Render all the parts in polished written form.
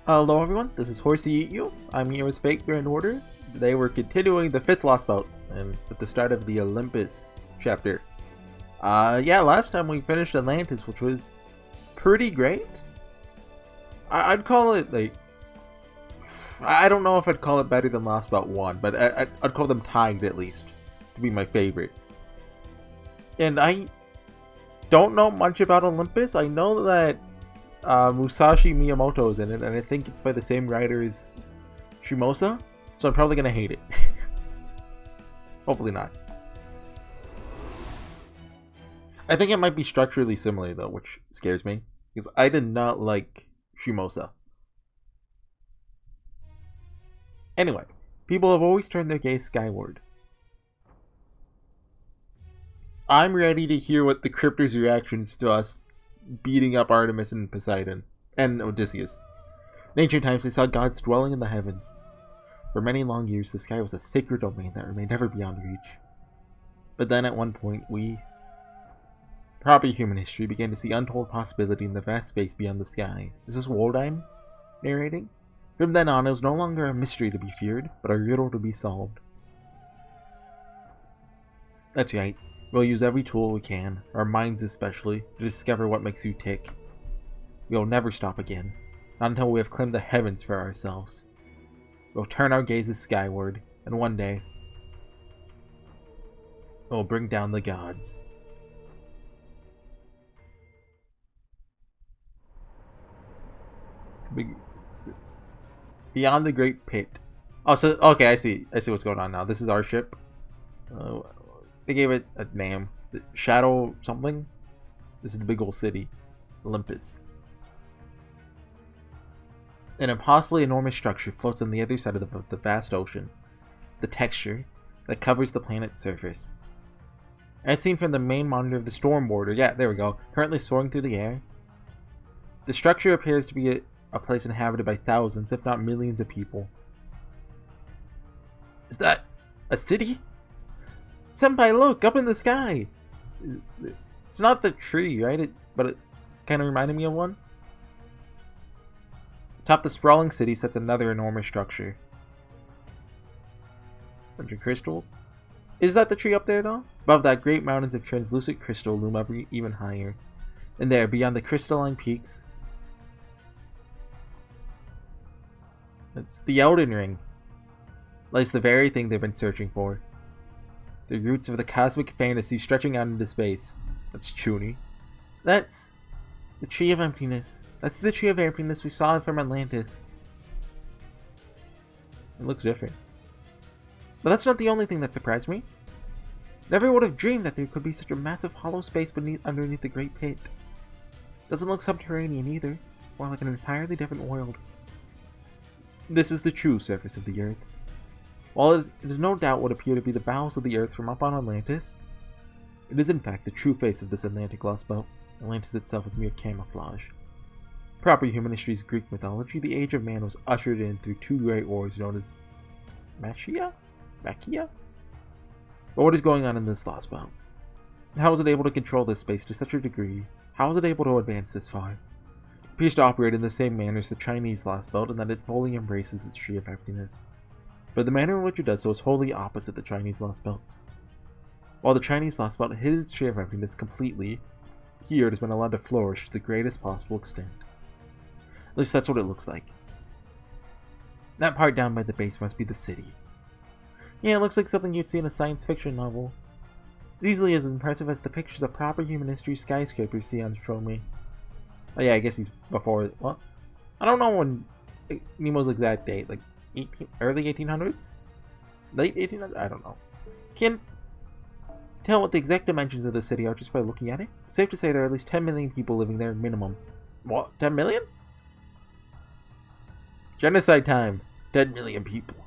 Hello everyone, this is HorseyEatYou. I'm here with Fake Grand Order. Today we're continuing the 5th Lost Bout, and at the start of the Olympus chapter. Yeah, last time we finished Atlantis, which was pretty great. I'd call it, like, I don't know if I'd call it better than Lost Bout 1, but I'd call them tied at least, to be my favorite. And I don't know much about Olympus. I know that Musashi Miyamoto is in it, and I think it's by the same writer as Shimosa, so I'm probably gonna hate it. Hopefully not. I think it might be structurally similar though, which scares me, because I did not like Shimosa. Anyway, people have always turned their gaze skyward. I'm ready to hear what the cryptors' reactions to us beating up Artemis and Poseidon, and Odysseus. In ancient times, they saw gods dwelling in the heavens. For many long years, the sky was a sacred domain that remained ever beyond reach. But then at one point, we, probably human history, began to see untold possibility in the vast space beyond the sky. Is this Showtime narrating? From then on, it was no longer a mystery to be feared, but a riddle to be solved. That's right. We'll use every tool we can, our minds especially, to discover what makes you tick. We'll never stop again, not until we have claimed the heavens for ourselves. We'll turn our gazes skyward, and one day, we'll bring down the gods. Beyond the Great Pit. Oh, so, okay, I see what's going on now. This is our ship. They gave it a name. Shadow something? This is the big old city. Olympus. An impossibly enormous structure floats on the other side of the vast ocean. The texture that covers the planet's surface. As seen from the main monitor of the storm border, yeah, there we go, currently soaring through the air. The structure appears to be a place inhabited by thousands, if not millions of people. Is that a city? Senpai, look! Up in the sky! It's not the tree, right? But it kind of reminded me of one. Atop the sprawling city sits another enormous structure. Bunch of crystals? Is that the tree up there, though? Above that, great mountains of translucent crystal loom even higher. And there, beyond the crystalline peaks, it's the Elden Ring. Lies the very thing they've been searching for. The roots of the cosmic fantasy stretching out into space. That's Chuni. That's the Tree of Emptiness. That's the Tree of Emptiness we saw from Atlantis. It looks different. But that's not the only thing that surprised me. Never would have dreamed that there could be such a massive hollow space underneath the Great Pit. Doesn't look subterranean either. It's more like an entirely different world. This is the true surface of the Earth. While it is no doubt what appear to be the bowels of the earth from up on Atlantis, it is in fact the true face of this Atlantic lost belt. Atlantis itself is mere camouflage. Proper human history's Greek mythology, the age of man was ushered in through two great wars known as Machia? But what is going on in this lost belt? How was it able to control this space to such a degree? How was it able to advance this far? It appears to operate in the same manner as the Chinese lost belt in that it fully embraces its Tree of Emptiness. But the manner in which it does so is wholly opposite the Chinese lost belts. While the Chinese lost belt hid its Tree of Emptiness completely, here it has been allowed to flourish to the greatest possible extent. At least that's what it looks like. That part down by the base must be the city. Yeah, it looks like something you'd see in a science fiction novel. It's easily as impressive as the pictures of proper human history skyscrapers Sion showed me. Oh yeah, I guess he's before, well, I don't know when Nemo's exact date, like early 1800s? Late 1800s? I don't know. Can't tell what the exact dimensions of the city are just by looking at it. It's safe to say there are at least 10 million people living there minimum. What? 10 million? Genocide time. 10 million people.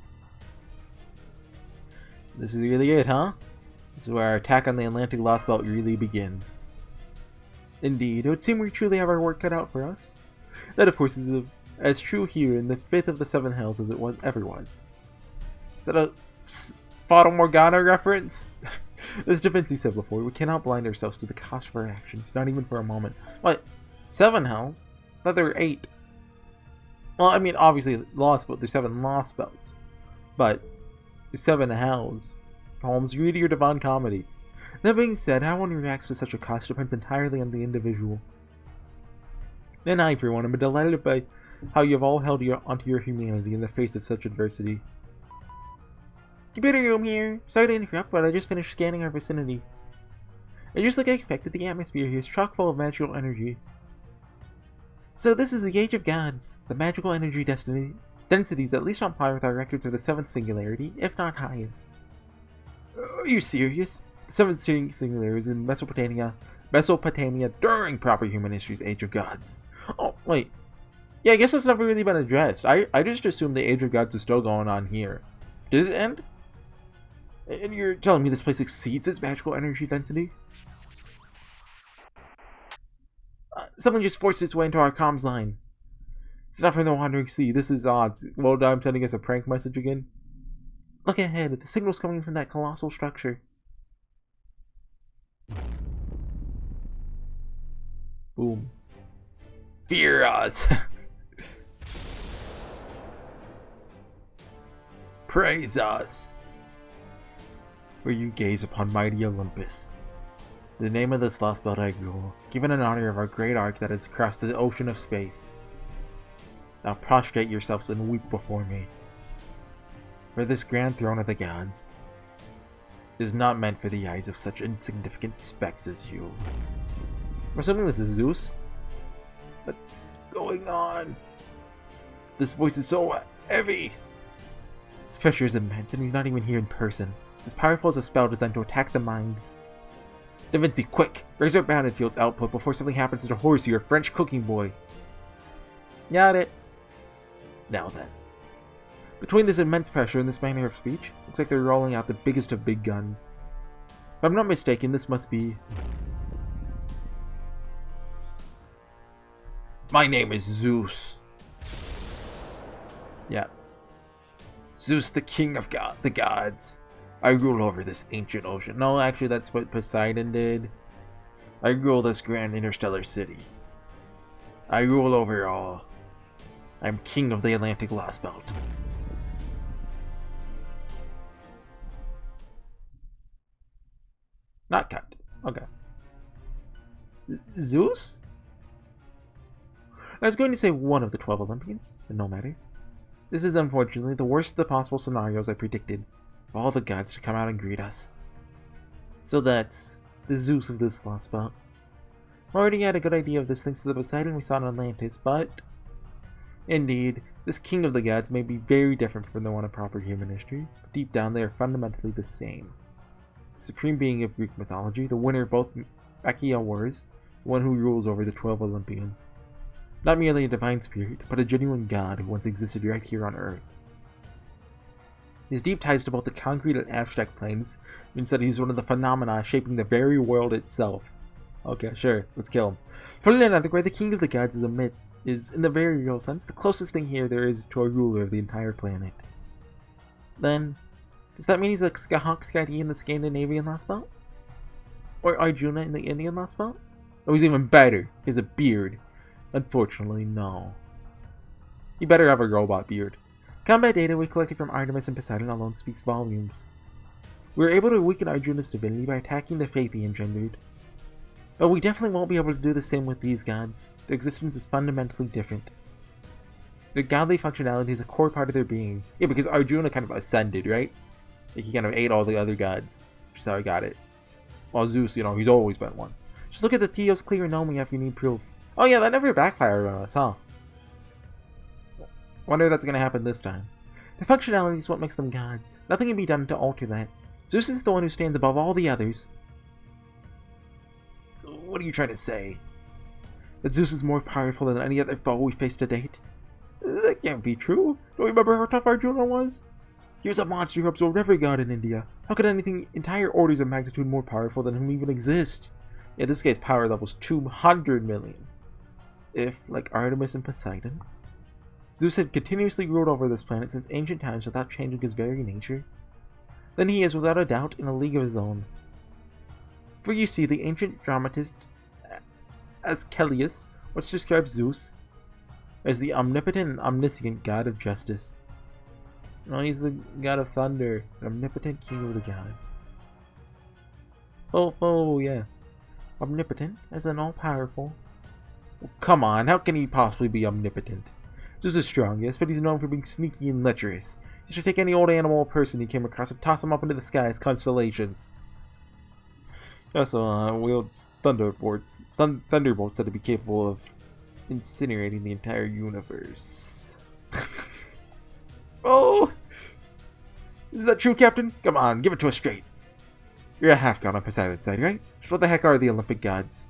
This is really it, huh? This is where our attack on the Atlantic Lost Belt really begins. Indeed, it would seem we truly have our work cut out for us. That of course is as true here in the 5th of the 7 Hells as it ever was. Is that a Fata Morgana reference? As Da Vinci said before, we cannot blind ourselves to the cost of our actions, not even for a moment. What? 7 Hells? I thought there were 8. Well, I mean, obviously, lost belt. There's 7 lost belts, but there's 7 hells. Holmes, read your Divine Comedy. That being said, how one reacts to such a cost depends entirely on the individual. And I, for one, am delighted by how you have all held onto your humanity in the face of such adversity. Computer room here. Sorry to interrupt, but I just finished scanning our vicinity. And just like I expected, the atmosphere here is chock full of magical energy. So this is the Age of Gods. The magical energy densities at least on par with our records of the 7th singularity, if not higher. Are you serious? The 7th singularity is in Mesopotamia during proper human history's Age of Gods. Oh, wait. Yeah, I guess that's never really been addressed. I just assumed the Age of Gods is still going on here. Did it end? And you're telling me this place exceeds its magical energy density? Someone just forced its way into our comms line. It's not from the Wandering Sea. This is odd. Well, I'm sending us a prank message again. Look ahead. The signal's coming from that colossal structure. Boom. Fear us! Praise us! Where you gaze upon mighty Olympus. The name of this lost belt I rule, given in honor of our great arc that has crossed the ocean of space. Now prostrate yourselves and weep before me. For this grand throne of the gods is not meant for the eyes of such insignificant specks as you. I'm assuming this is Zeus? What's going on? This voice is so heavy! His pressure is immense and he's not even here in person. It's as powerful as a spell designed to attack the mind. Da Vinci, quick! Raise our Battlefield's output before something happens to Horsey, your French cooking boy. Got it. Now then. Between this immense pressure and this manner of speech, looks like they're rolling out the biggest of big guns. If I'm not mistaken, this must be... My name is Zeus. Yeah. Zeus, the king of the gods. I rule over this ancient ocean. No, actually, that's what Poseidon did. I rule this grand interstellar city. I rule over all. I'm king of the Atlantic Lost Belt. Not cut. Okay. Zeus? I was going to say one of the 12 Olympians, but no matter. This is unfortunately the worst of the possible scenarios I predicted. For all the gods to come out and greet us. So that's the Zeus of this lost belt. I already had a good idea of this thanks to the Poseidon we saw in Atlantis, but indeed, this king of the gods may be very different from the one of proper human history, but deep down they are fundamentally the same. The supreme being of Greek mythology, the winner of both Bacchial wars, the one who rules over the 12 Olympians. Not merely a divine spirit, but a genuine god who once existed right here on Earth. His deep ties to both the concrete and abstract planes means that he's one of the phenomena shaping the very world itself. Okay, sure, let's kill him. Put it another way, the king of the gods is a myth, is, in the very real sense, the closest thing here there is to a ruler of the entire planet. Then, does that mean he's like Skahak in the Scandinavian Lost Belt? Or Arjuna in the Indian Lost Belt? Or he's even better, he has a beard. Unfortunately, no. He better have a robot beard. Combat data we collected from Artemis and Poseidon alone speaks volumes. We were able to weaken Arjuna's divinity by attacking the faith he engendered. But we definitely won't be able to do the same with these gods. Their existence is fundamentally different. Their godly functionality is a core part of their being. Yeah, because Arjuna kind of ascended, right? Like he kind of ate all the other gods. Which is how I got it. While Zeus, you know, he's always been one. Just look at the Theos clear Nomi if you need proof. Oh yeah, that never backfired on us, huh? Wonder if that's gonna happen this time. The functionality is what makes them gods. Nothing can be done to alter that. Zeus is the one who stands above all the others. So what are you trying to say? That Zeus is more powerful than any other foe we faced to date? That can't be true. Don't you remember how tough Arjuna was? He was a monster who absorbed every god in India. How could anything entire orders of magnitude more powerful than him even exist? Yeah, this guy's power level's 200 million. If, like Artemis and Poseidon, Zeus had continuously ruled over this planet since ancient times without changing his very nature, then he is without a doubt in a league of his own. For you see, the ancient dramatist Aeschylus once described Zeus as the omnipotent and omniscient god of justice. No, he's the god of thunder, an omnipotent king of the gods. Oh, yeah. Omnipotent, as in all-powerful. Well, come on, how can he possibly be omnipotent? Zeus is strong, yes, but he's known for being sneaky and lecherous. You should take any old animal or person he came across and toss him up into the sky as constellations. He also wields thunderbolts that would be capable of incinerating the entire universe. Oh! Is that true, Captain? Come on, give it to us straight. You're a half-god on Poseidon's side, right? So what the heck are the Olympic gods?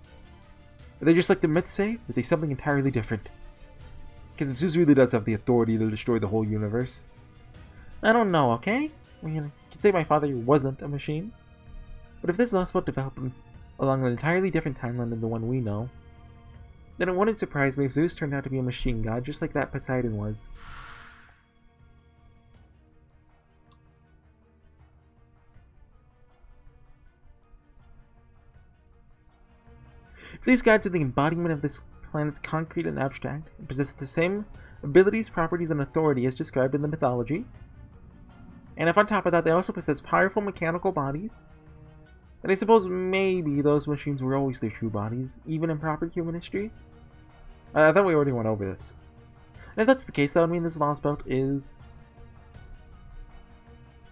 Are they just like the myths say, or are they something entirely different? Because if Zeus really does have the authority to destroy the whole universe, I don't know, okay? I mean, I can say my father wasn't a machine. But if this is about developing along an entirely different timeline than the one we know, then it wouldn't surprise me if Zeus turned out to be a machine god, just like that Poseidon was. If these gods are the embodiment of this planet's concrete and abstract, and possess the same abilities, properties, and authority as described in the mythology, and if on top of that they also possess powerful mechanical bodies, then I suppose maybe those machines were always their true bodies, even in proper human history? I thought we already went over this. And if that's the case, that would mean this lost belt is...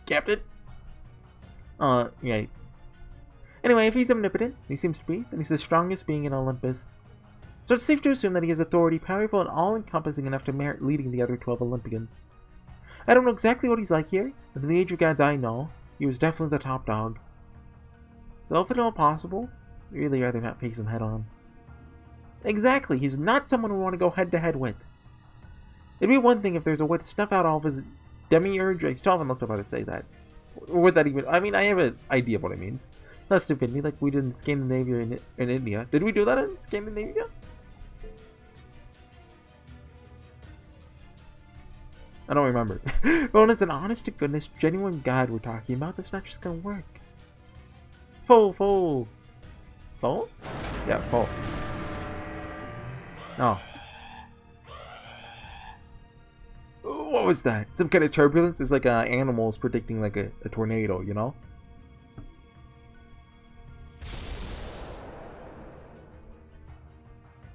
Captain? Yeah. Anyway, if he's omnipotent, he seems to be, then he's the strongest being in Olympus. So it's safe to assume that he has authority powerful and all-encompassing enough to merit leading the other 12 Olympians. I don't know exactly what he's like here, but in the Age of Gods I know, he was definitely the top dog. So if at all possible, I'd really rather not face him head-on. Exactly, he's not someone we want to go head-to-head with. It'd be one thing if there's a way to snuff out all of his demiurge. I still haven't looked up how to say that. Or what that even... I mean, I have an idea of what it means. Less divinity, like we did in Scandinavia and in India. Did we do that in Scandinavia? I don't remember. But when it's an honest-to-goodness, genuine god we're talking about, that's not just gonna work. Foe? Yeah, foe. Oh. What was that? Some kind of turbulence? It's like animals predicting like a tornado, you know?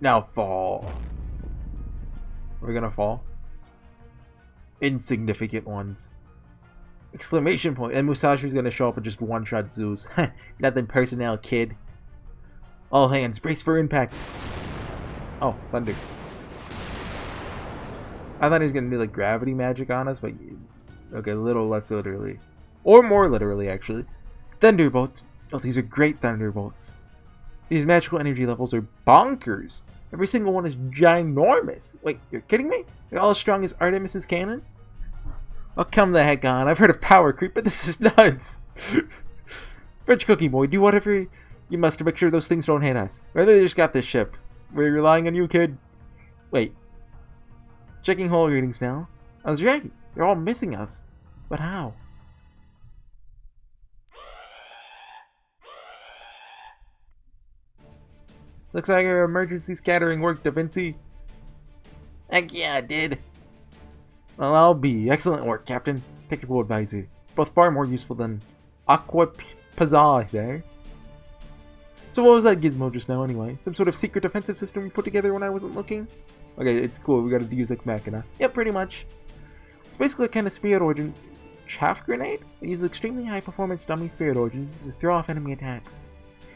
Now fall. We're gonna fall. Insignificant ones. Exclamation point. And Musashi's gonna show up and just one-shot Zeus. Nothing personnel, kid. All hands, brace for impact. Oh, thunder. I thought he was gonna do like gravity magic on us, but okay, a little less literally. Or more literally, actually. Thunderbolts. Oh, these are great thunderbolts. These magical energy levels are bonkers. Every single one is ginormous. Wait, you're kidding me? They're all as strong as Artemis's cannon? Oh, come the heck on. I've heard of power creep, but this is nuts. French cookie boy, do whatever you must to make sure those things don't hit us. Or they just got this ship. We're relying on you, kid. Wait. Checking hull readings now. I was right. They're all missing us. But how? Looks like our emergency scattering worked, Da Vinci. Heck yeah, it did. Well, I'll be. Excellent work, Captain. Technical advisor. Both far more useful than Aquapazza there. So what was that gizmo just now anyway? Some sort of secret defensive system we put together when I wasn't looking? Okay, it's cool. We got a Deus Ex Machina. Yep, pretty much. It's basically a kind of spirit origin chaff grenade. It uses extremely high performance dummy spirit origins to throw off enemy attacks.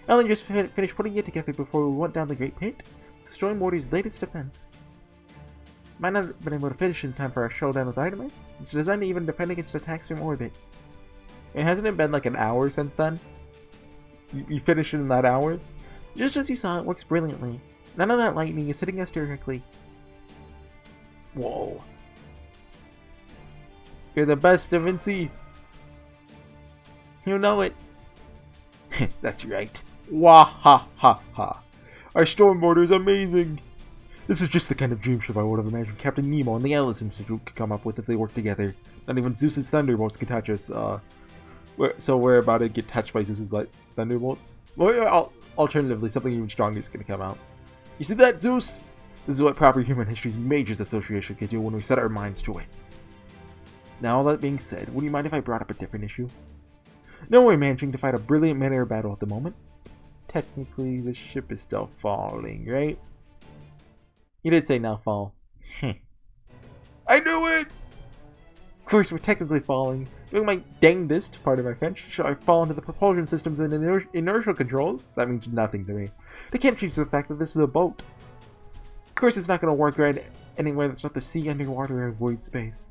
I only just finished putting it together before we went down the Great Pit, destroying Morty's latest defense. Might not have been able to finish in time for our showdown with Artemis. It's designed to even defend against attacks from orbit. And hasn't it been like an hour since then? You finished in that hour? Just as you saw, it works brilliantly. None of that lightning is hitting us directly. Whoa. You're the best, Da Vinci. You know it. That's right. Wah ha ha ha. Our storm mortar is amazing. This is just the kind of dream ship I would have imagined Captain Nemo and the Ellis Institute could come up with if they worked together. Not even Zeus's thunderbolts could touch us. So we're about to get touched by Zeus's thunderbolts. Or alternatively, something even stronger is going to come out. You see that, Zeus? This is what Proper Human History's Majors Association can do when we set our minds to it. Now, all that being said, would you mind if I brought up a different issue? No, we're managing to fight a brilliant mid-air battle at the moment. Technically, the ship is still falling, right? You did say now fall. I knew it! Of course, we're technically falling. Doing my dangdest, pardon my French, should I fall into the propulsion systems and inertial controls? That means nothing to me. They can't change the fact that this is a boat. Of course, it's not going to work right anywhere that's not the sea, underwater, or void space.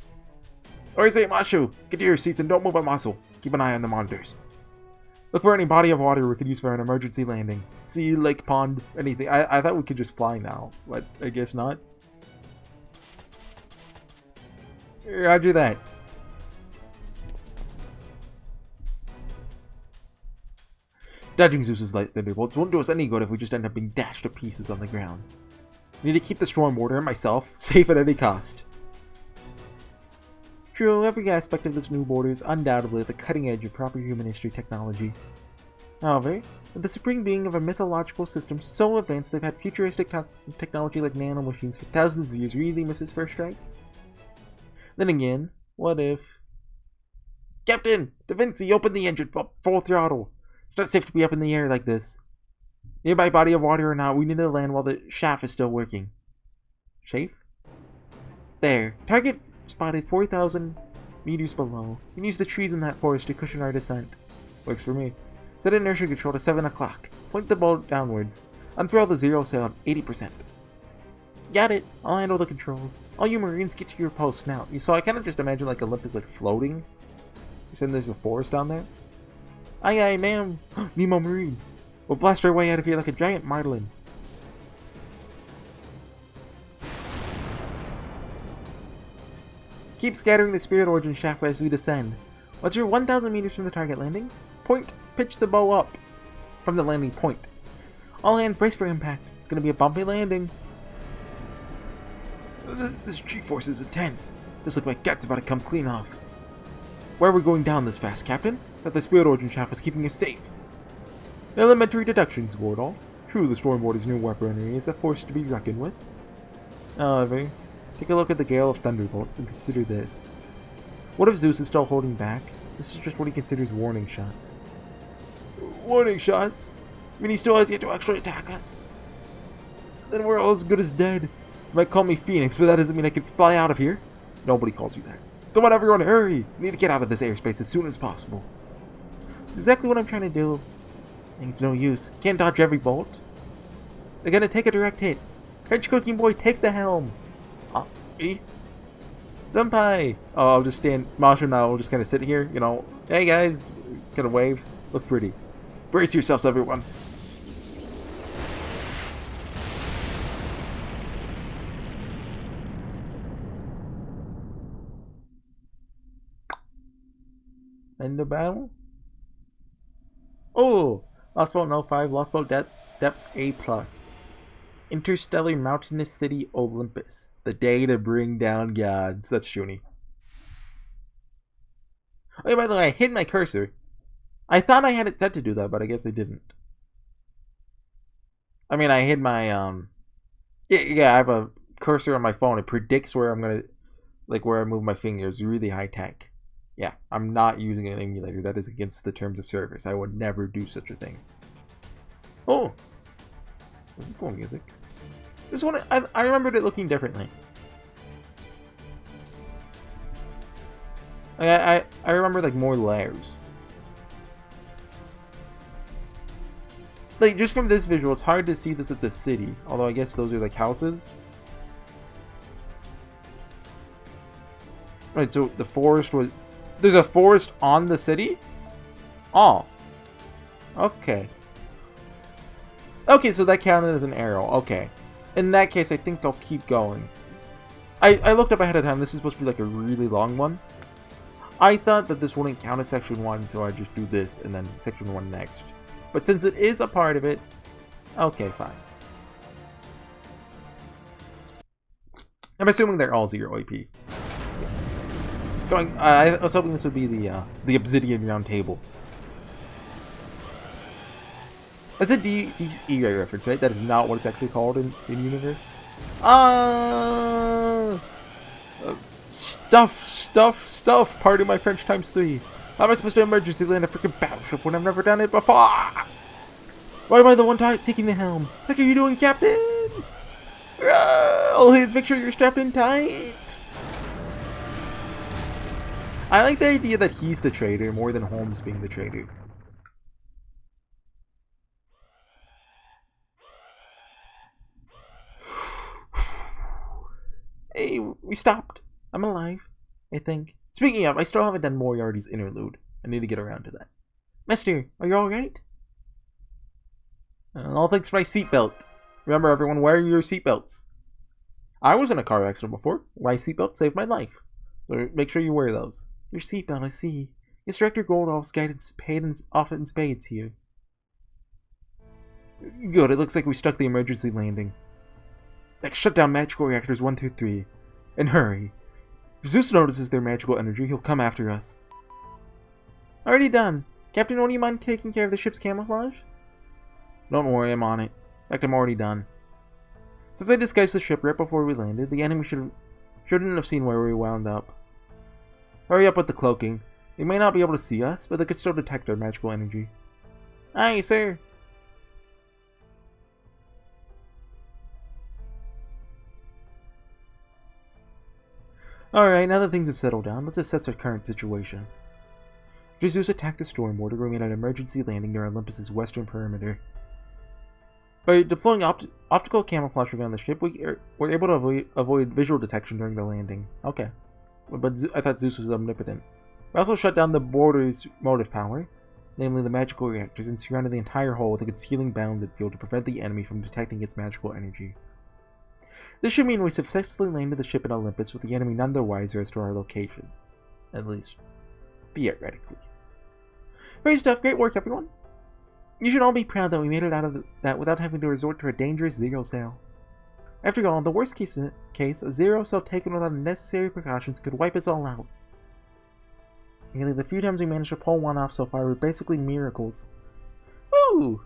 HorseyEatYou, get to your seats and don't move a muscle. Keep an eye on the monitors. Look for any body of water we could use for an emergency landing. Sea, lake, pond, anything. I thought we could just fly now, but I guess not. Roger that. Dodging Zeus's light thunderbolts won't do us any good if we just end up being dashed to pieces on the ground. We need to keep the storm warder and myself safe at any cost. True, every aspect of this new border is undoubtedly at the cutting edge of proper human history technology. However, with the supreme being of a mythological system so advanced they've had futuristic technology like nanomachines for thousands of years really miss his first strike? Then again, what if... Captain! Da Vinci, open the engine! Full throttle! It's not safe to be up in the air like this. Nearby body of water or not, we need to land while the shaft is still working. Safe? There. Target spotted 4,000 meters below. We can use the trees in that forest to cushion our descent. Works for me. Set inertia control to 7 o'clock. Point the boat downwards. Unfurl the zero sail at 80%. Got it. I'll handle the controls. All you Marines get to your posts now. So I kind of just imagine like Olympus like floating. You said there's a forest down there? Aye aye ma'am. Nemo Marine. We'll blast our way out of here like a giant marlin. Keep scattering the spirit origin shaft as we descend. Once you're 1,000 meters from the target landing, pitch the bow up from the landing point. All hands brace for impact. It's gonna be a bumpy landing. This G-force is intense. Just like my gut's about to come clean off. Why are we going down this fast, Captain? That the spirit origin shaft was keeping us safe. Elementary deductions, Wardolph. True, the Stormboarder's new weaponry is a force to be reckoned with. However, take a look at the Gale of Thunderbolts and consider this. What if Zeus is still holding back? This is just what he considers warning shots. Warning shots? I mean, he still has yet to actually attack us? Then we're all as good as dead. You might call me Phoenix, but that doesn't mean I can fly out of here. Nobody calls you that. Come on, everyone, hurry! We need to get out of this airspace as soon as possible. That's exactly what I'm trying to do. I think it's no use. Can't dodge every bolt. They're gonna take a direct hit. French cooking boy, take the helm. Me? Senpai! Oh, I'll just stand. Masha and I will just kind of sit here, you know. Hey guys, kind of wave. Look pretty. Brace yourselves, everyone. End the battle? Oh! Lost Boat No 5, Lost Boat Depth A+. Interstellar Mountainous City Olympus. The day to bring down gods. That's Junie. Oh, yeah, by the way, I hid my cursor. I thought I had it set to do that, but I guess I didn't. I mean, I hid my, Yeah, I have a cursor on my phone. It predicts where I'm gonna, like, where I move my fingers. Really high tech. Yeah, I'm not using an emulator. That is against the terms of service. I would never do such a thing. Oh! This is cool music. This one, I remembered it looking differently. I remember, like, more layers. Like, just from this visual, it's hard to see this as a city. Although, I guess those are, like, houses. Right, so the forest was... There's a forest on the city? Oh. Okay. Okay, so that counted as an arrow. Okay. In that case, I think I'll keep going. I looked up ahead of time. This is supposed to be like a really long one. I thought that this wouldn't count as section 1, so I just do this and then section 1 next. But since it is a part of it, okay, fine. I'm assuming they're all 0 AP. I was hoping this would be the Obsidian Round Table. That's a DCE reference, right? That is not what it's actually called in universe. Uh, stuff. Pardon my French times 3. How am I supposed to emergency land a freaking battleship when I've never done it before? Why am I the one taking the helm? What are you doing, Captain? All hands, make sure you're strapped in tight. I like the idea that he's the traitor more than Holmes being the traitor. Hey, we stopped. I'm alive, I think. Speaking of, I still haven't done Moriarty's interlude. I need to get around to that. Mister, are you alright? All thanks for my seatbelt. Remember, everyone, wear your seatbelts. I was in a car accident before. My seatbelt saved my life. So make sure you wear those. Your seatbelt, I see. Instructor Goldolf's guidance paid off in spades here. Good, it looks like we stuck the emergency landing. Like, shut down magical reactors 1 through 3. And hurry. If Zeus notices their magical energy, he'll come after us. Already done. Captain, don't you mind taking care of the ship's camouflage? Don't worry, I'm on it. In fact, I'm already done. Since I disguised the ship right before we landed, the enemy shouldn't have seen where we wound up. Hurry up with the cloaking. They may not be able to see us, but they could still detect our magical energy. Aye, sir. Alright, now that things have settled down, let's assess our current situation. After Zeus attacked the storm mortar, we made an emergency landing near Olympus' western perimeter. By deploying optical camouflage around the ship, we were able to avoid visual detection during the landing. Okay. But I thought Zeus was omnipotent. We also shut down the mortar's motive power, namely the magical reactors, and surrounded the entire hull with a concealing bounded field to prevent the enemy from detecting its magical energy. This should mean we successfully landed the ship in Olympus with the enemy none the wiser as to our location. At least, theoretically. Great stuff, great work everyone! You should all be proud that we made it out of that without having to resort to a dangerous zero sail. After all, in the worst case, a zero sail taken without necessary precautions could wipe us all out. Nearly the few times we managed to pull one off so far were basically miracles. Woo!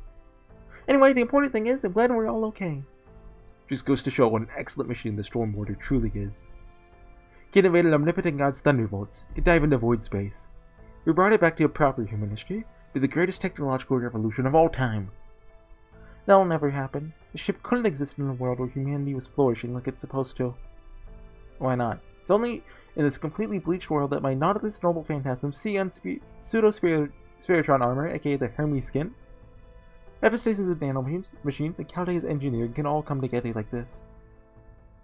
Anyway, the important thing is, I'm glad we're all okay. Just goes to show what an excellent machine the Storm Mortar truly is. It invaded omnipotent God's thunderbolts. It dive into void space. We brought it back to a proper human history, with the greatest technological revolution of all time. That'll never happen. The ship couldn't exist in a world where humanity was flourishing like it's supposed to. Why not? It's only in this completely bleached world that my Nautilus Noble Phantasm, Pseudo-Spiritron armor, aka the Hermes skin, Hephaestus' nano machines, and Chaldeia's engineering can all come together like this.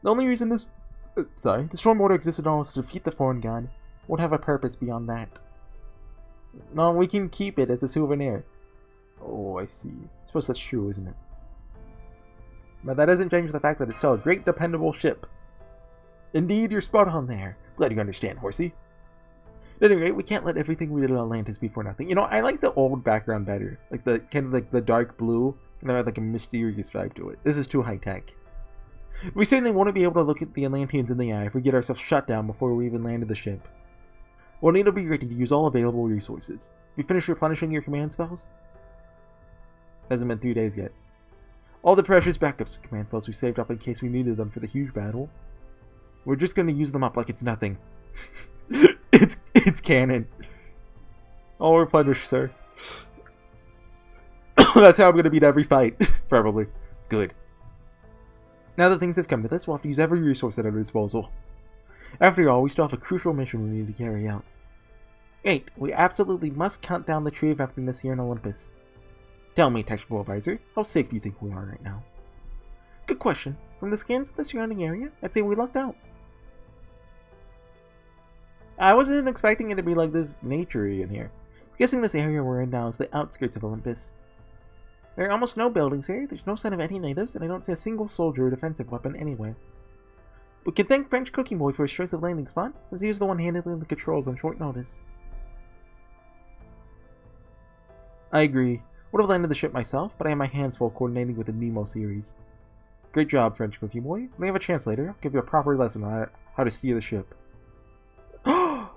The only reason the Storm Mortar existed all was to defeat the foreign god. Won't have a purpose beyond that. No, we can keep it as a souvenir. Oh, I see. I suppose that's true, isn't it? But that doesn't change the fact that it's still a great, dependable ship. Indeed, you're spot on there. Glad you understand, Horsey. At any rate, we can't let everything we did on Atlantis be for nothing. You know, I like the old background better. Like the kind of like the dark blue, kind of had like a mysterious vibe to it. This is too high tech. We certainly won't be able to look at the Atlanteans in the eye if we get ourselves shut down before we even landed the ship. We'll need to be ready to use all available resources. Have you finished replenishing your command spells? Hasn't been 3 days yet. All the precious backup command spells we saved up in case we needed them for the huge battle. We're just going to use them up like it's nothing. It's canon. All replenished, sir. That's how I'm going to beat every fight. Probably. Good. Now that things have come to this, we'll have to use every resource at our disposal. After all, we still have a crucial mission we need to carry out. 8. We absolutely must count down the Tree of Happiness here in Olympus. Tell me, Technical Advisor, how safe do you think we are right now? Good question. From the scans of the surrounding area, I'd say we lucked out. I wasn't expecting it to be like this nature-y in here. I'm guessing this area we're in now is the outskirts of Olympus. There are almost no buildings here, there's no sign of any natives, and I don't see a single soldier or defensive weapon anywhere. We can thank French Cooking Boy for his choice of landing spot, as he was the one handling the controls on short notice. I agree. Would have landed the ship myself, but I have my hands full coordinating with the Nemo series. Great job, French Cooking Boy. When I have a chance later, I'll give you a proper lesson on how to steer the ship.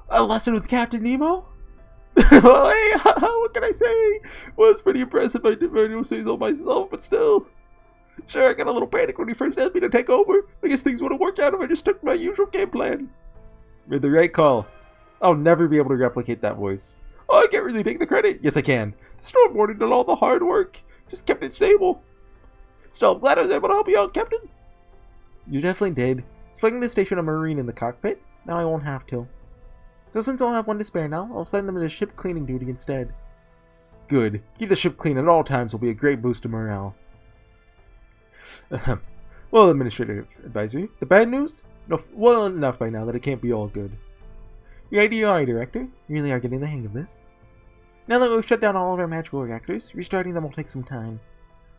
A lesson with Captain Nemo? Well, hey, what can I say? Well, it's pretty impressive. I didn't say so myself, but still. Sure, I got a little panic when he first asked me to take over. I guess things wouldn't work out if I just took my usual game plan. Made the right call. I'll never be able to replicate that voice. Oh, I can't really take the credit. Yes, I can. The stormboarder did all the hard work. Just kept it stable. Still, I'm glad I was able to help you out, Captain. You definitely did. It's fun to station a Marine in the cockpit. Now I won't have to. So since I'll have one to spare now, I'll send them into ship cleaning duty instead. Good. Keep the ship clean at all times will be a great boost to morale. Well, Administrative Advisory, the bad news? No, well enough by now that it can't be all good. Your IDI Director, you really are getting the hang of this. Now that we've shut down all of our magical reactors, restarting them will take some time.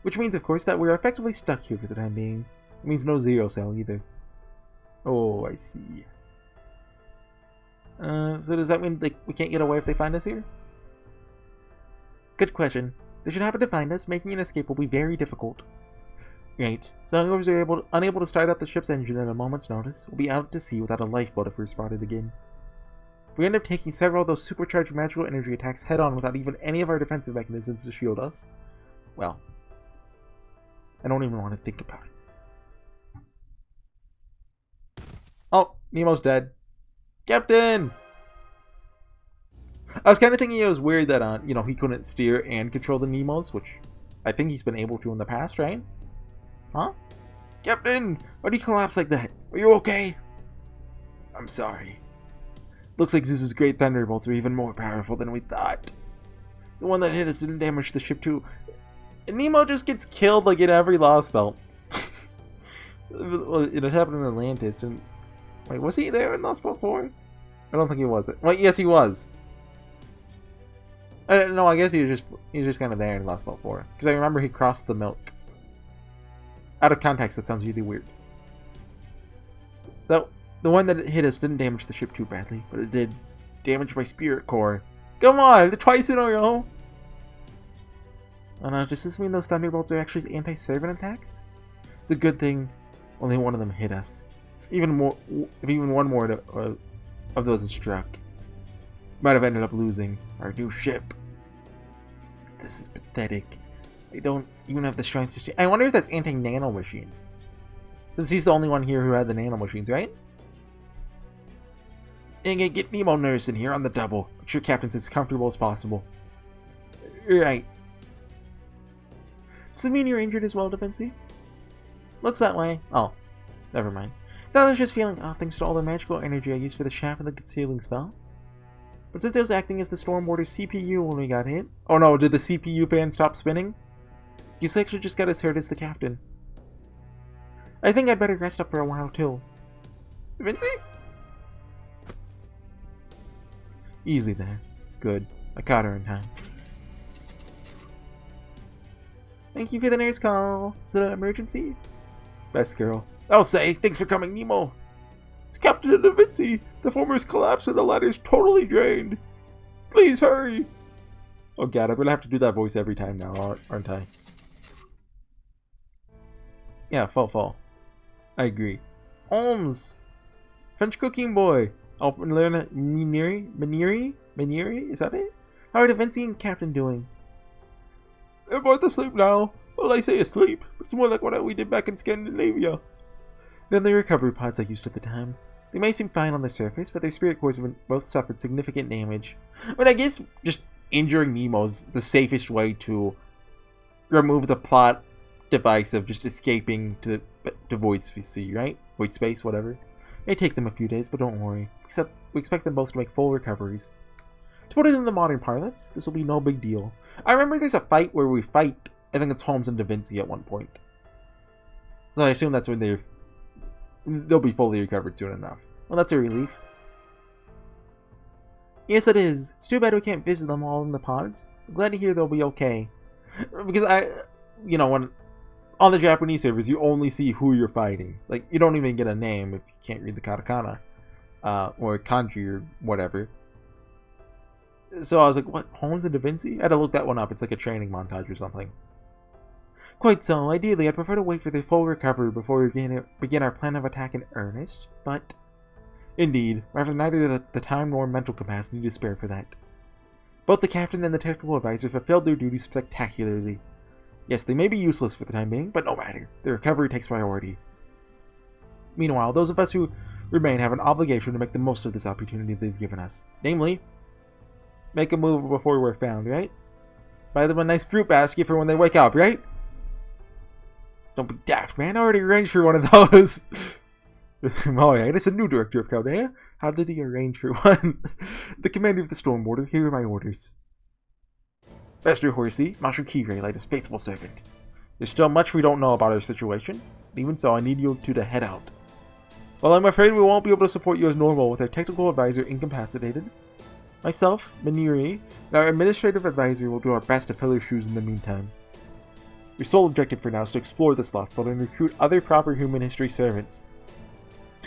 Which means, of course, that we're effectively stuck here for the time being. It means no Zero Cell either. Oh, I see. So does that mean we can't get away if they find us here? Good question. They should happen to find us, making an escape will be very difficult. Right. So long as we're unable to start up the ship's engine at a moment's notice, we'll be out to sea without a lifeboat if we're spotted again. If we end up taking several of those supercharged magical energy attacks head-on without even any of our defensive mechanisms to shield us, well, I don't even want to think about it. Oh, Nemo's dead. Captain! I was kind of thinking it was weird that, he couldn't steer and control the Nemos, which I think he's been able to in the past, right? Huh? Captain! Why do you collapse like that? Are you okay? I'm sorry. Looks like Zeus's great thunderbolts are even more powerful than we thought. The one that hit us didn't damage the ship too. And Nemo just gets killed like in every Lost Belt. Well, it happened in Atlantis, and wait, was he there in Lost Belt 4? I don't think he was. Wait, yes, he was. No, I guess he was just kind of there in Lost Belt 4, because I remember he crossed the milk. Out of context, that sounds really weird. The one that hit us didn't damage the ship too badly, but it did damage my spirit core. Come on, twice in a row. And does this mean those thunderbolts are actually anti-servant attacks? It's a good thing only one of them hit us. It's even more if even one more of those had struck, might have ended up losing our new ship. This is pathetic. I don't even have the strength to. I wonder if that's anti-nano machine. Since he's the only one here who had the nano machines, right? Dang it, get Nemo Nurse in here on the double. Make sure Captain's as comfortable as possible. Right. Does it mean you're injured as well, Defensi? Looks that way. Oh, never mind. Thought I was just feeling off thanks to all the magical energy I used for the shaft and the concealing spell. But since I was acting as the Stormboarder's CPU when we got hit... Oh no, did the CPU fan stop spinning? He's actually just got as hurt as the captain. I think I'd better rest up for a while too. Vinci? Easy there. Good. I caught her in time. Thank you for the nurse call. Is it an emergency? Best girl. I'll say, thanks for coming, Nemo. It's Captain Da Vinci. The former's collapsed and the latter's totally drained. Please hurry. Oh god, I'm gonna have to do that voice every time now, aren't I? Yeah, fall. I agree. Holmes! French cooking boy! Alpernlerna Maniri? Is that it? How are Da Vinci and Captain doing? They're both asleep now. Well, I say asleep. It's more like what we did back in Scandinavia. Then the recovery pods I used at the time. They may seem fine on the surface, but their spirit cores have both suffered significant damage. But I guess just injuring Nemo's the safest way to remove the plot device of just escaping to Void Space, right? Void Space, whatever. It may take them a few days, but don't worry. Except we expect them both to make full recoveries. To put it in the modern parlance, this will be no big deal. I remember there's a fight where we fight, I think it's Holmes and Da Vinci at one point. So I assume that's when they'll be fully recovered soon enough. Well, that's a relief. Yes, it is. It's too bad we can't visit them all in the pods. I'm glad to hear they'll be okay. Because when on the Japanese servers, you only see who you're fighting. Like, you don't even get a name if you can't read the katakana. Or kanji or whatever. So I was like, what? Holmes and Da Vinci? I had to look that one up. It's like a training montage or something. Quite so. Ideally, I'd prefer to wait for their full recovery before we begin our plan of attack in earnest, but... Indeed, I have neither the time nor mental capacity to spare for that. Both the captain and the technical advisor fulfilled their duties spectacularly. Yes, they may be useless for the time being, but no matter. Their recovery takes priority. Meanwhile, those of us who remain have an obligation to make the most of this opportunity they've given us. Namely, make a move before we're found, right? Buy them a nice fruit basket for when they wake up, right? Don't be daft, man. I already arranged for one of those. Alright, it's a new director of Chaldea. How did he arrange for one? The commander of the Storm Border, here are my orders. Master Horsey, Master Kirei, like his faithful servant. There's still much we don't know about our situation. Even so, I need you two to head out. Well, I'm afraid we won't be able to support you as normal with our technical advisor incapacitated. Myself, Miniri, and our administrative advisor will do our best to fill your shoes in the meantime. Your sole objective for now is to explore this lost world and recruit other proper human history servants.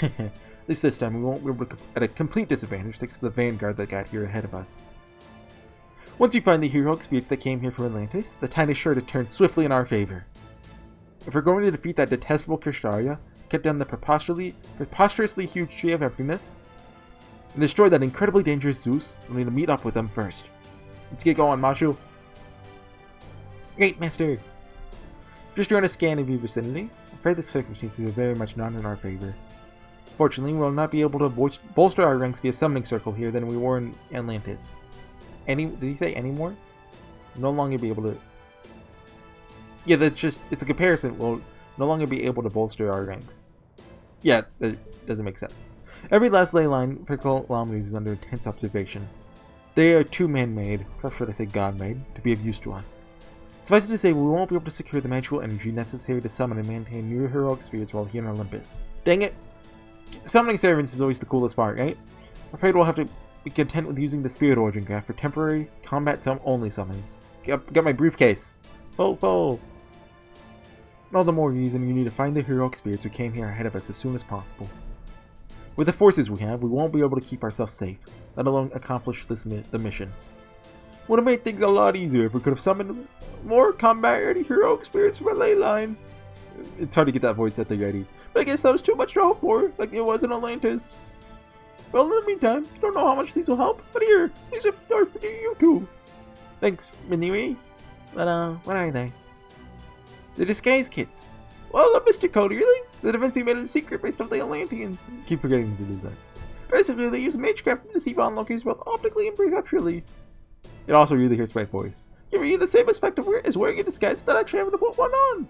At least this time we won't be able to at a complete disadvantage thanks to the vanguard that got here ahead of us. Once you find the heroic spirits that came here from Atlantis, the tide is sure to turn swiftly in our favor. If we're going to defeat that detestable Krisharia, cut down the preposterously huge tree of emptiness, and destroy that incredibly dangerous Zeus, we'll need to meet up with them first. Let's get going, Mashu. Great, Master. Just doing a scan of your vicinity. I'm afraid the circumstances are very much not in our favor. Fortunately, we'll not be able to bolster our ranks via summoning circle here than we were in Atlantis. Did he say any more? No longer be able to... Yeah, it's a comparison. We'll no longer be able to bolster our ranks. Yeah, that doesn't make sense. Every last ley line for kilometers is under intense observation. They are too man-made, perhaps should I say god-made, to be of use to us. Suffice it to say, we won't be able to secure the magical energy necessary to summon and maintain new heroic spirits while here in Olympus. Dang it! Summoning servants is always the coolest part, right? I'm afraid we'll have to be content with using the Spirit Origin Graph for temporary, combat-only summons. Got my briefcase! All the more reason you need to find the heroic spirits who came here ahead of us as soon as possible. With the forces we have, we won't be able to keep ourselves safe, let alone accomplish the mission. Would have made things a lot easier if we could have summoned more combat-ready heroic spirits from a ley line. It's hard to get that voice at the ready, but I guess that was too much to hope for, like it was in Atlantis. Well, in the meantime, I don't know how much these will help, but here, these are for you too. Thanks, Minui. But, what are they? The disguise kits. Well, a Mr. Code, really? The defense made it a secret based off the Atlanteans. Keep forgetting to do that. Basically, they use magecraft to deceive onlookers both optically and perceptually. It also really hurts my voice, giving you the same effect as wearing a disguise that actually having to put one on.